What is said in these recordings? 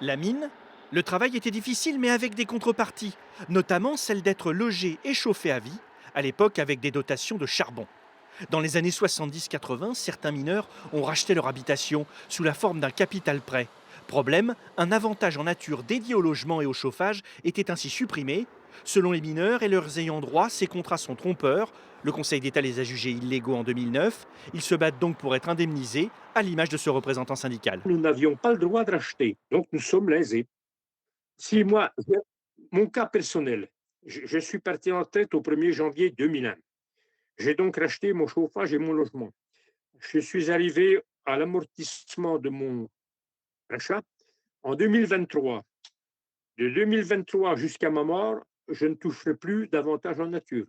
La mine, le travail était difficile mais avec des contreparties, notamment celle d'être logé et chauffé à vie, à l'époque avec des dotations de charbon. Dans les années 70-80, certains mineurs ont racheté leur habitation sous la forme d'un capital prêt. Problème, un avantage en nature dédié au logement et au chauffage était ainsi supprimé. Selon les mineurs et leurs ayants droit, ces contrats sont trompeurs. Le Conseil d'État les a jugés illégaux en 2009. Ils se battent donc pour être indemnisés, à l'image de ce représentant syndical. Nous n'avions pas le droit de racheter, donc nous sommes lésés. Si moi, mon cas personnel, je suis parti en tête au 1er janvier 2001. J'ai donc racheté mon chauffage et mon logement. Je suis arrivé à l'amortissement de mon achat en 2023. De 2023 jusqu'à ma mort, je ne toucherai plus d'avantages en nature,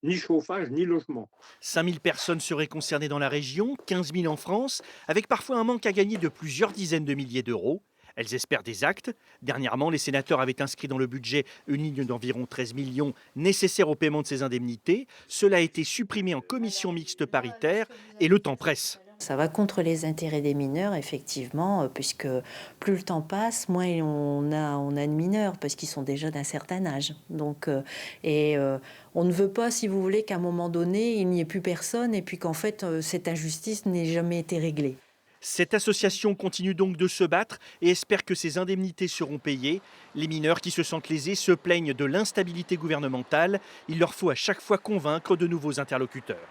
ni chauffage, ni logement. 5000 personnes seraient concernées dans la région, 15 000 en France, avec parfois un manque à gagner de plusieurs dizaines de milliers d'euros. Elles espèrent des actes. Dernièrement, les sénateurs avaient inscrit dans le budget une ligne d'environ 13 millions nécessaire au paiement de ces indemnités. Cela a été supprimé en commission mixte paritaire et le temps presse. Ça va contre les intérêts des mineurs, effectivement, puisque plus le temps passe, moins on a de mineurs, parce qu'ils sont déjà d'un certain âge. Donc, on ne veut pas, si vous voulez, qu'à un moment donné, il n'y ait plus personne, et puis qu'en fait, cette injustice n'ait jamais été réglée. Cette association continue donc de se battre et espère que ces indemnités seront payées. Les mineurs qui se sentent lésés se plaignent de l'instabilité gouvernementale. Il leur faut à chaque fois convaincre de nouveaux interlocuteurs.